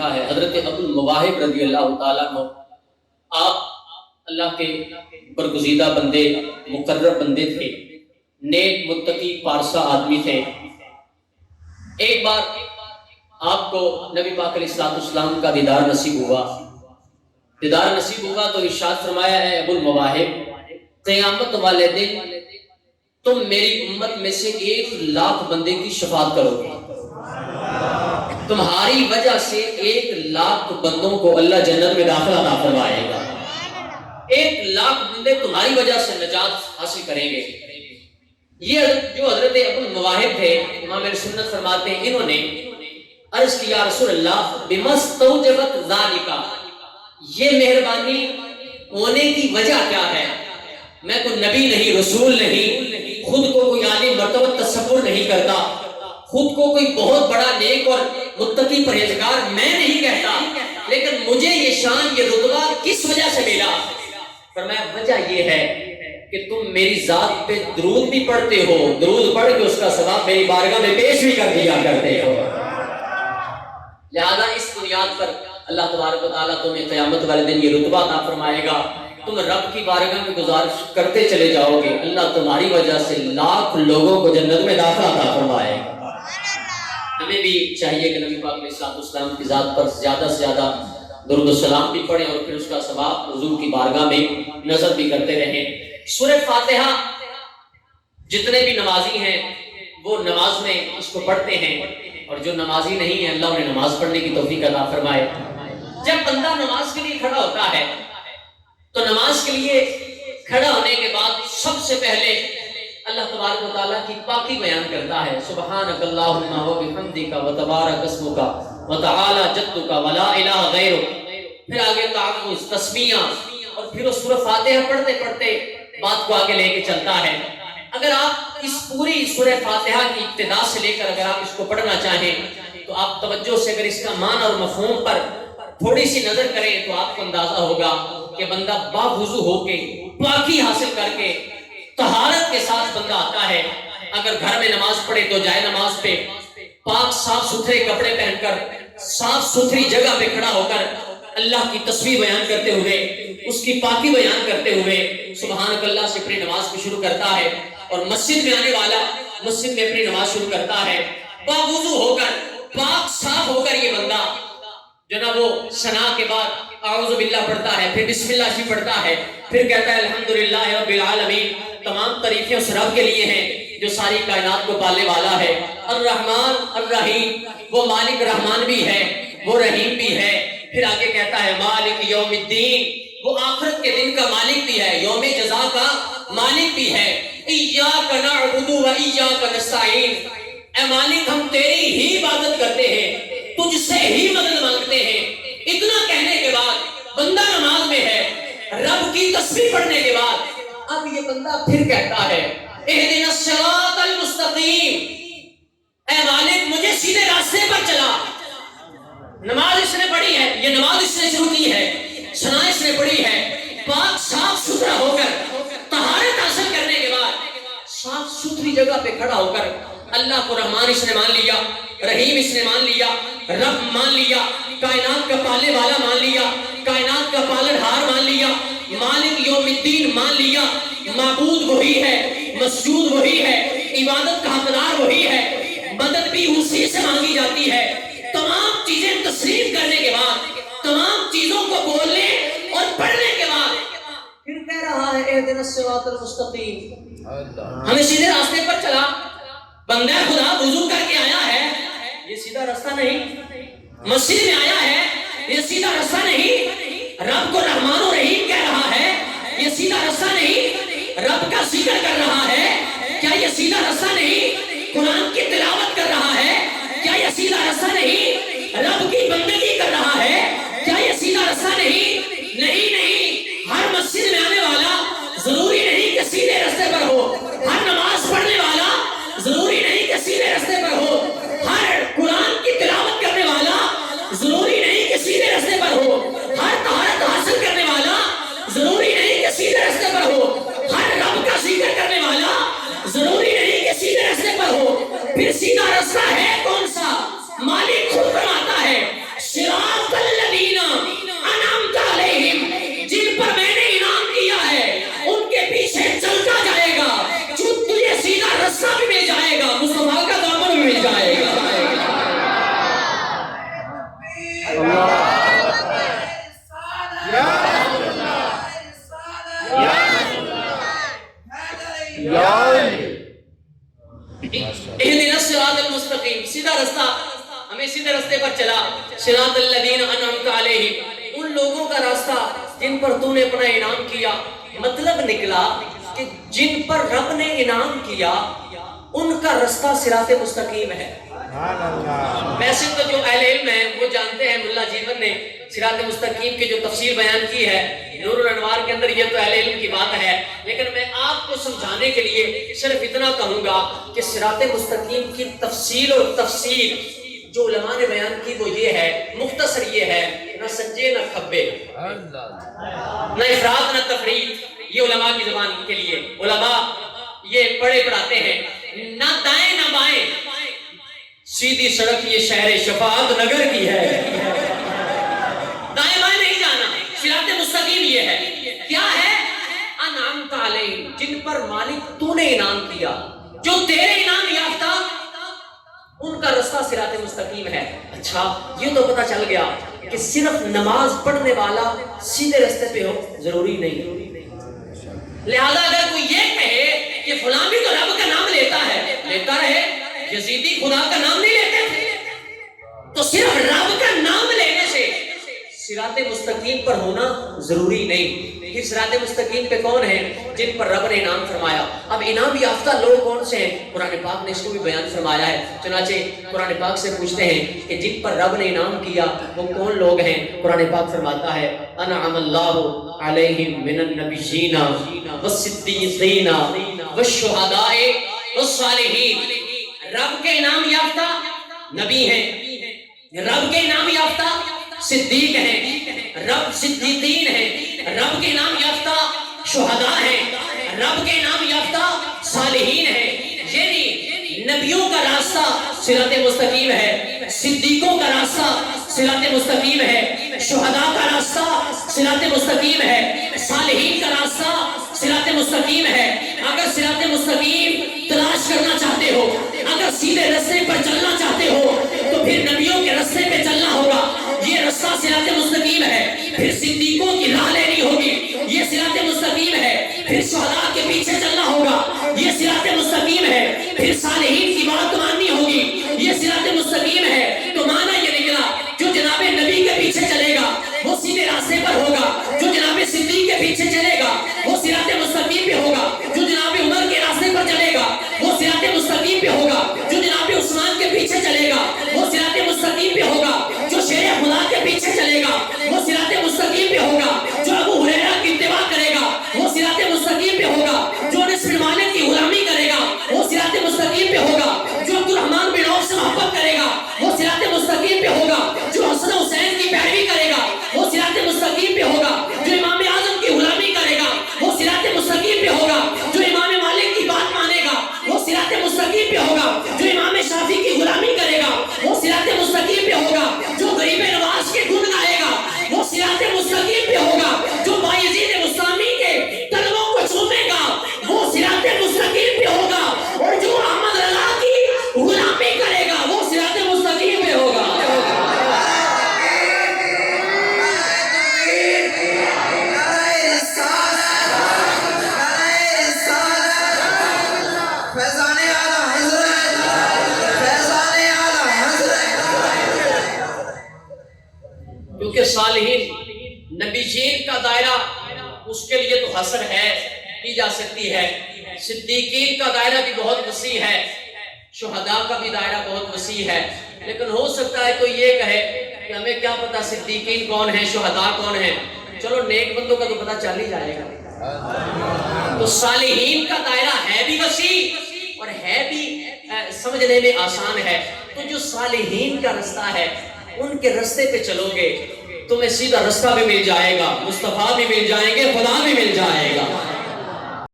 لکھا ہے حضرت ابو المواہب رضی اللہ تعالیٰ عنہ، آپ اللہ کے برگزیدہ بندے، مقرر بندے تھے، نیک متقی پارسا آدمی تھے۔ ایک بار آپ کو نبی پاک علیہ السلام کا دیدار نصیب ہوا تو ارشاد فرمایا ہے ابو المواہب، قیامت والے دن تم میری امت میں سے 1,00,000 بندے کی شفاعت کرو گے، تمہاری وجہ سے 1,00,000 بندوں کو اللہ جنت میں داخلہ عطا فرمائے گا، 1,00,000 بندے تمہاری وجہ سے نجات حاصل کریں گے۔ یہ جو حضرت ابو المواہب تھے، امام اہل سنت فرماتے ہیں، انہوں نے عرض کیا یا رسول اللہ بمستوجبت ذالک، یہ مہربانی ہونے کی وجہ کیا ہے؟ میں کوئی نبی نہیں، رسول نہیں، خود کو کوئی عالی مرتبہ تصور نہیں کرتا، خود کو کوئی بہت بڑا نیک اور متقی پرہیزگار میں نہیں کہتا، لیکن مجھے یہ شان، یہ رتبہ کس وجہ سے ملا؟ فرمایا وجہ یہ ہے کہ تم میری ذات پہ درود بھی پڑھتے ہو، درود پڑھ کے اس کا ثواب میری بارگاہ میں پیش بھی کر دیا کرتے ہو۔ لہذا اس بنیاد پر اللہ تبارک و تعالیٰ تمہیں قیامت والے دن یہ رتبہ عطا فرمائے گا، تم رب کی بارگاہ میں گزارش کرتے چلے جاؤ گے، اللہ تمہاری وجہ سے 1,00,000 لوگوں کو جنت میں داخلہ عطا فرمائے گا۔ ہمیں بھی چاہیے کہ نبی پاک علیہ السلام کی ذات پر زیادہ سے زیادہ درود و سلام بھی پڑھیں اور پھر اس کا ثواب حضور کی بارگاہ میں نظر بھی کرتے رہیں۔ سورہ فاتحہ جتنے بھی نمازی ہیں وہ نماز میں اس کو پڑھتے ہیں، اور جو نمازی نہیں ہے اللہ انہیں نماز پڑھنے کی توفیق عطا فرمائے۔ جب بندہ نماز کے لیے کھڑا ہوتا ہے تو نماز کے لیے کھڑا ہونے کے بعد سب سے پہلے اللہ تبارک و تعالیٰ کی پاکی بیان کرتا ہے، سبحانک اللہم و بحمدک و تبارک اسمک و تعالی جدک و لا الہ غیرک، پھر آگے تعوذ، تسمیہ، اور پھر وہ سورہ فاتحہ پڑھتے پڑھتے بات کو آگے لے کے چلتا ہے۔ اگر آپ اس پوری سورہ فاتحہ کی ابتدا سے لے کر اگر آپ اس کو پڑھنا چاہیں تو آپ توجہ سے اگر اس کا معنی اور مفہوم پر تھوڑی سی نظر کریں تو آپ کو اندازہ ہوگا کہ بندہ باوضو ہو کے، پاکی حاصل کر کے، طہارت کے ساتھ بندہ آتا ہے۔ اگر گھر میں نماز پڑھے تو جائے نماز پہ پاک صاف ستھرے کپڑے پہن کر، صاف ستھری جگہ پہ کھڑا ہو کر اللہ کی تسبیح بیان کرتے ہوئے، اس کی پاکی بیان کرتے ہوئے سبحانک اللہ سے اپنی نماز کو شروع کرتا ہے، اور مسجد میں آنے والا مسجد میں اپنی نماز شروع کرتا ہے باوضو ہو کر، پاک صاف ہو کر۔ یہ بندہ جو نا وہ ثنا کے بعد اعوذ باللہ پڑھتا ہے، پھر بسم اللہ شریف پڑھتا ہے، پھر کہتا ہے الحمدللہ رب العالمین، تمام تعریفیں اس رب کے لیے ہیں جو ساری کائنات کو پالنے والا ہے، الرحمن الرحیم، وہ مالک رحمان بھی ہے، وہ رحیم بھی ہے۔ پھر آگے کہتا ہے مالک یوم الدین، وہ آخرت کے دن کا مالک بھی ہے، یوم جزا کا مالک بھی ہے۔ ایاک نعبد و ایاک نستعین، اے مالک ہم تیری ہی عبادت کرتے ہیں، تجھ سے ہی مدد مانگتے ہیں۔ اتنا کہنے کے بعد بندہ نماز میں ہے، رب کی تسبیح پڑھنے کے بعد اب یہ بندہ پھر کہتا ہے اہدنا الصراط المستقیم، اے مالک مجھے سیدھے راستے پر چلا۔ نماز اس نے پڑھی ہے، یہ نماز اس نے شروع کی ہے، ثنا اس نے پڑھی ہے، پاک صاف ستھرا ہو کر طہارت حاصل کرنے کے بعد صاف ستھری جگہ پہ کھڑا ہو کر اللہ کو رحمان اس نے مان لیا، رحیم اس نے مان لیا، رب مان لیا، کائنات کا پالنے والا مان لیا، کائنات کا پالن ہار مان لیا، مالک یوم الدین مان لیا، معبود وہی ہے، مسجود وہی ہے، عبادت کا حقدار وہی ہے، مدد بھی اسی سے مانگی جاتی ہے۔ تمام چیزیں تسلیم کرنے کے بعد، تمام چیزوں کو بولنے اور پڑھنے کے بعد پھر کہہ رہا ہے اہدنا الصراط المستقیم، ہمیں سیدھے راستے پر چلا۔ بندہ خدا وضو کر کے آیا ہے، یہ سیدھا راستہ نہیں، مسجد میں آیا ہے، یہ سیدھا راستہ نہیں، رب کو رحمان و رحیم کہہ رہا ہے، یہ سیدھا راستہ نہیں، رب کا ذکر کر رہا ہے، کیا یہ سیدھا راستہ نہیں، قرآن کی تلاوت کر رہا ہے، کیا یہ سیدھا راستہ نہیں، رب کی بندگی کر رہا ہے، کیا یہ سیدھا راستہ نہیں؟ نہیں، ہر مسجد میں آنے والا ضروری نہیں کہ سیدھے راستے پر ہو، ہر نماز پڑھنے والا ضروری نہیں کہ سیدھے راستے پر ہو، ہر قرآن کی تلاوت کرنے والا ضروری نہیں کہ سیدھے راستے پر ہو، ہر طہارت حاصل کرنے والا ضروری نہیں کہ سیدھے راستے پر ہو، ہر رب کا ذکر کرنے والا ضروری نہیں کہ سیدھے راستے پر ہو۔ پھر سیدھا راستہ ہے کون سا؟ مالک خود فرماتا ہے صراط اہدنا الصراط المستقیم، سیدھا رستہ، ہمیں سیدھے رستے پر چلا، صراط الذین انعمت علیہم، ان لوگوں کا راستہ جن پر تو نے اپنا انعام کیا۔ مطلب نکلا کہ جن پر رب نے انعام کیا ان کا رستہ صراط مستقیم ہے۔ ویسے تو جو اہل علم ہیں وہ جانتے ہیں، ملا جیون نے صراط مستقیم کی جو تفسیر بیان کی ہے نور الانوار کے اندر، یہ تو اہل علم کی بات ہے، لیکن میں آپ کو سمجھانے کے لیے صرف اتنا کہوں گا کہ صراط مستقیم کی تفصیل اور تفسیر جو علماء نے بیان کی وہ یہ ہے، مختصر یہ ہے، نہ سجے نہ کھبے، نہ افراد نہ تفریط، یہ علماء کی زبان کے لیے، علماء یہ پڑھے پڑھاتے ہیں، نہ دائیں نہ بائیں، سیدھی سڑک یہ شہر شفاعت نگر کی ہے، دائیں بائیں نہیں جانا، صراط مستقیم یہ ہے، کیا ہے؟ انعمت علیہم، جن پر مالک تو نے انعام کیا، جو تیرے انعام یافتہ، ان کا رستہ صراط مستقیم ہے۔ اچھا یہ تو پتہ چل گیا کہ صرف نماز پڑھنے والا سیدھے رستے پہ ہو ضروری نہیں، لہذا اگر کوئی یہ کہے کہ فلاں بھی تو رب کا نام لیتا ہے، لیتا رہے، یزیدی خدا کا نام نہیں لیتے تھے، تو صرف رب کا نام لینے سے صراط مستقیم پر ہونا ضروری نہیں۔ پھر صراط مستقیم پہ کون ہیں؟ جن پر رب نے انعام فرمایا۔ اب انعام یافتہ لوگ کون سے ہیں؟ قرآن پاک نے اس کو بھی بیان فرمایا ہے، چنانچہ قرآن پاک سے پوچھتے ہیں کہ جن پر رب نے انعام کیا وہ کون لوگ ہیں؟ قرآن پاک فرماتا ہے انعم اللہ علیہم من النبیین والصدیقین والشہداء والصالحین، رب کے انعام یافتہ نبی ہیں، رب کے انعام یافتہ صدیق ہیں، رب صدیقین ہیں، رب کے انعام یافتہ شہداء ہیں، رب کے انعام یافتہ صالحین ہیں۔ یعنی نبیوں کا راستہ صراط مستقیم ہے، صدیقوں کا راستہ صراط مستقیم ہے، شہداء کا راستہ صراط مستقیم ہے، صالحین کا راستہ صراط مستقیم ہے۔ اگر صراط مستقیم تلاش کرنا چاہتے ہو، اگر سیدھے رستے پر چلنا چاہتے ہو تو پھر نبیوں کے رستے پہ چلنا ہوگا، یہ رستہ صراط مستقیم ہے۔ پھر صدیقوں کی راہ لینی ہوگی، یہ صراط مستقیم ہے۔ پھر شہداء کے پیچھے چلنا ہوگا، یہ صراط مستقیم ہے۔ پھر صالحین کی بات ماننی ہوگی، یہ صراط مستقیم ہے۔ تو معنی یہ نکلا جو جناب نبی کے پیچھے چلے گا وہ سیدھے راستے پر ہوگا، جو جناب صدیق کے پیچھے چلے گا وہ صراط مستقیم پہ ہوگا، جو جناب عمر کے راستے پر چلے گا وہ صراط مستقیم پہ ہوگا، جو جناب عثمان کے پیچھے چلے گا وہ صراط مستقیم پہ ہوگا، جو شیر خدا کے پیچھے چلے گا وہ صراط مستقیم پہ ہوگا، جو ابو ہریرہ کی اتباع کرے گا وہ صراط مستقیم پہ ہوگا، جو انس بن مالک کی غلامی کرے گا وہ صراط مستقیم پہ ہوگا، جو عبد الرحمن بن عوف سے محبت کرے گا وہ صراط مستقیم پہ ہوگا، جو حسن حسین کی پیروی کرے گا وہ صراط مستقیم پہ ہوگا، جو امام اعظم کی غلامی کرے گا وہ صراط مستقیم پہ ہوگا، جو امام مالک کی بات مانے گا وہ صراط مستقیم پہ ہوگا، جو امام شافعی کی غلامی کرے گا وہ صراط مستقیم پہ ہوگا، جو غریب نواز کے گن گائے گا وہ صراط مستقیم پہ ہوگا، جو بایزید بستامی کے قدموں کو چومے گا وہ صراط مستقیم پہ ہوگا، اور جو احمد رضا کی غلامی کرے گا وہ صراط مستقیم پہ ہوگا۔ کیونکہ صالحین نبیین کا دائرہ اس کے لیے تو حصر ہے، کی جا سکتی ہے، صدیقین کا دائرہ بھی بہت وسیع ہے، شہداء کا بھی دائرہ بہت وسیع ہے، لیکن ہو سکتا ہے کوئی یہ کہے کہ ہمیں کیا پتا صدیقین کون ہیں، شہداء کون ہیں، چلو نیک بندوں کا تو پتہ چل ہی جائے گا۔ تو صالحین کا دائرہ ہے بھی وسیع اور ہے بھی سمجھنے میں آسان ہے، تو جو صالحین کا رستہ ہے ان کے رستے پہ چلو گے تمہیں سیدھا رستہ بھی مل جائے گا، مصطفیٰ بھی مل جائیں گے، خدا بھی مل جائے گا۔